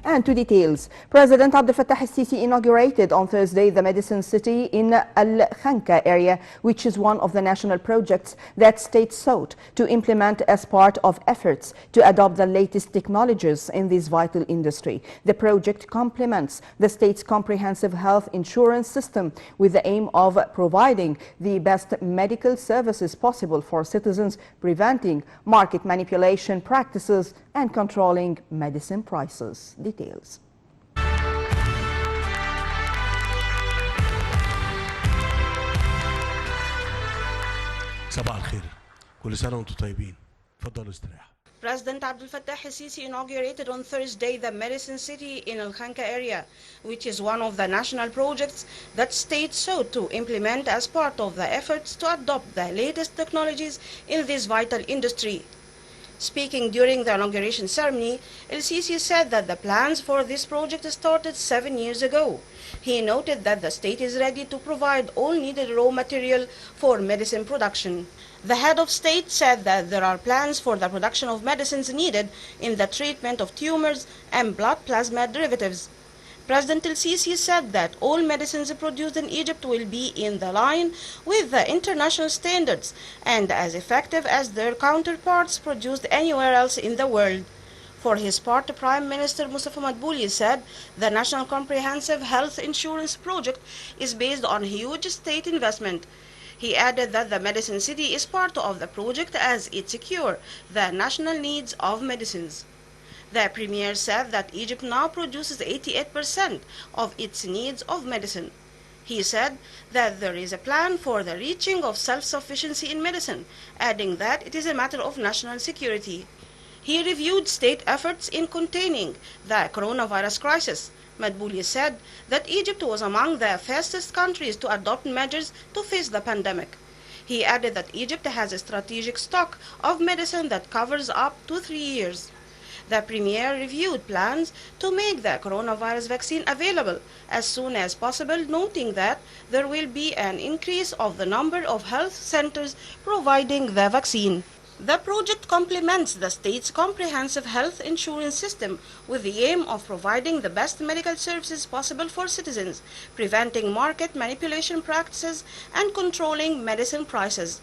And to details, President Abdel Fattah al-Sisi inaugurated on Thursday the Medicine City in Al-Khanka area, which is one of the national projects that state sought to implement as part of efforts to adopt the latest technologies in this vital industry. The project complements the state's comprehensive health insurance system with the aim of providing the best medical services possible for citizens, preventing market manipulation practices and controlling medicine prices. Details. صباح الخير كل سنة وانتم طيبين تفضلوا استريحوا. President Abdel Fattah al-Sisi inaugurated on Thursday the Medicine City in Al-Khanka area, which is one of the national projects that state sought to implement as part of the efforts to adopt the latest technologies in this vital industry. Speaking during the inauguration ceremony, al-Sisi said that the plans for this project started 7 years ago. He noted that the state is ready to provide all needed raw material for medicine production. The head of state said that there are plans for the production of medicines needed in the treatment of tumors and blood plasma derivatives. President al-Sisi said that all medicines produced in Egypt will be in the line with the international standards and as effective as their counterparts produced anywhere else in the world. For his part, Prime Minister Mustafa Madbouli said the National Comprehensive Health Insurance Project is based on huge state investment. He added that the Medicine City is part of the project as it secures the national needs of medicines. The Premier said that Egypt now produces 88% of its needs of medicine. He said that there is a plan for the reaching of self-sufficiency in medicine, adding that it is a matter of national security. He reviewed state efforts in containing the coronavirus crisis. Madbouli said that Egypt was among the fastest countries to adopt measures to face the pandemic. He added that Egypt has a strategic stock of medicine that covers up to 3 years. The Premier reviewed plans to make the coronavirus vaccine available as soon as possible, noting that there will be an increase of the number of health centers providing the vaccine. The project complements the state's comprehensive health insurance system with the aim of providing the best medical services possible for citizens, preventing market manipulation practices, and controlling medicine prices.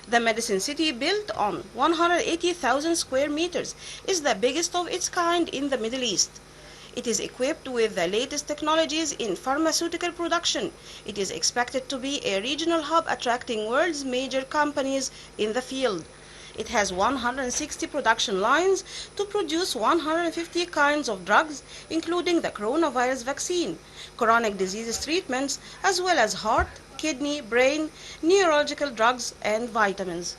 The Medicine City, built on 180,000 square meters, is the biggest of its kind in the Middle East. It is equipped with the latest technologies in pharmaceutical production. It is expected to be a regional hub attracting world's major companies in the field. It has 160 production lines to produce 150 kinds of drugs, including the coronavirus vaccine, chronic diseases treatments, as well as heart, kidney, brain, neurological drugs, and vitamins.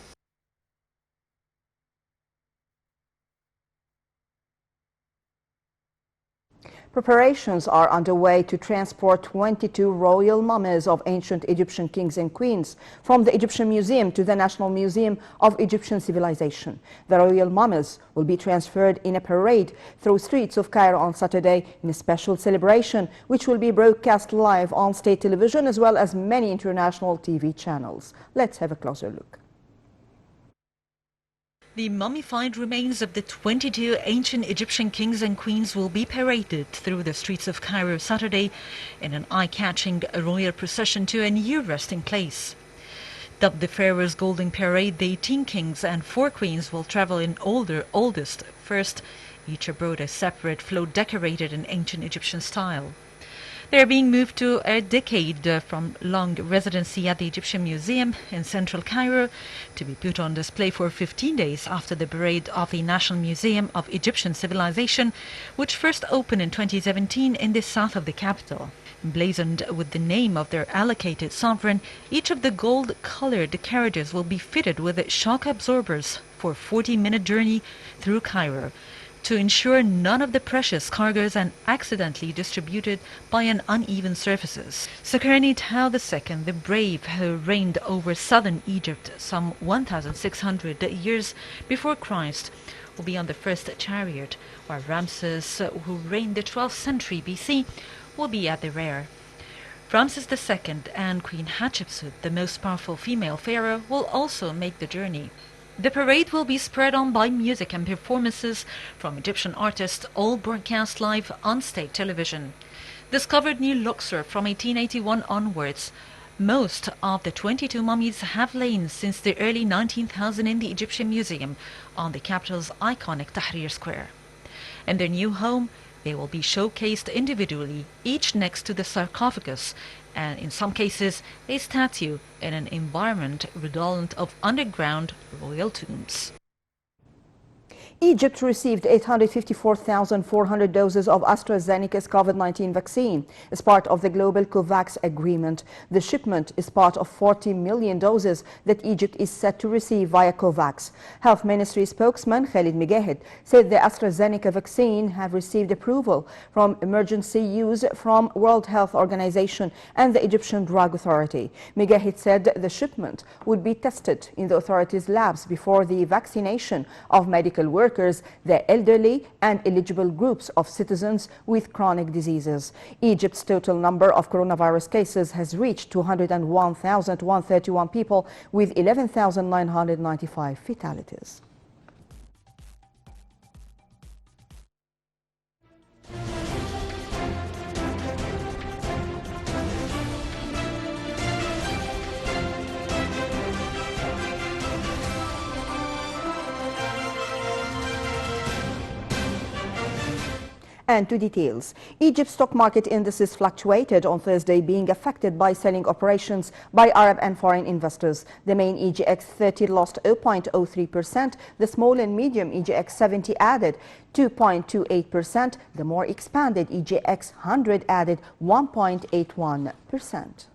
Preparations are underway to transport 22 royal mummies of ancient Egyptian kings and queens from the Egyptian Museum to the National Museum of Egyptian Civilization. The royal mummies will be transferred in a parade through streets of Cairo on Saturday in a special celebration which will be broadcast live on state television as well as many international TV channels. Let's have a closer look. The mummified remains of the 22 ancient Egyptian kings and queens will be paraded through the streets of Cairo Saturday in an eye-catching royal procession to a new resting place. Dubbed the Pharaoh's Golden Parade, the 18 kings and 4 queens will travel in oldest first, each aboard a separate float decorated in ancient Egyptian style. They are being moved to a decade from long residency at the Egyptian Museum in central Cairo to be put on display for 15 days after the parade of the National Museum of Egyptian Civilization, which first opened in 2017 in the south of the capital. Emblazoned with the name of their allocated sovereign, each of the gold-colored carriages will be fitted with shock absorbers for a 40-minute journey through Cairo, to ensure none of the precious cargoes are accidentally distributed by an uneven surfaces. Sekerni Tao II, the brave who reigned over southern Egypt some 1,600 years before Christ, will be on the first chariot, while Ramses, who reigned the 12th century BC, will be at the rear. Ramses II and Queen Hatshepsut, the most powerful female pharaoh, will also make the journey. The parade will be spread on by music and performances from Egyptian artists, all broadcast live on state television. This covered New Luxor from 1881 onwards. Most of the 22 mummies have lain since the early 19th in the Egyptian Museum on the capital's iconic Tahrir Square. In their new home, they will be showcased individually, each next to the sarcophagus, and in some cases, a statue in an environment redolent of underground royal tombs. Egypt received 854,400 doses of AstraZeneca's COVID-19 vaccine as part of the global COVAX agreement. The shipment is part of 40 million doses that Egypt is set to receive via COVAX. Health Ministry spokesman Khalid Migahid said the AstraZeneca vaccine have received approval from emergency use from World Health Organization and the Egyptian Drug Authority. Migahid said the shipment would be tested in the authorities' labs before the vaccination of medical workers, the elderly and eligible groups of citizens with chronic diseases. Egypt's total number of coronavirus cases has reached 201,131 people with 11,995 fatalities. And to details. Egypt's stock market indices fluctuated on Thursday, being affected by selling operations by Arab and foreign investors. The main EGX 30 lost 0.03%. The small and medium EGX 70 added 2.28%. The more expanded EGX 100 added 1.81%.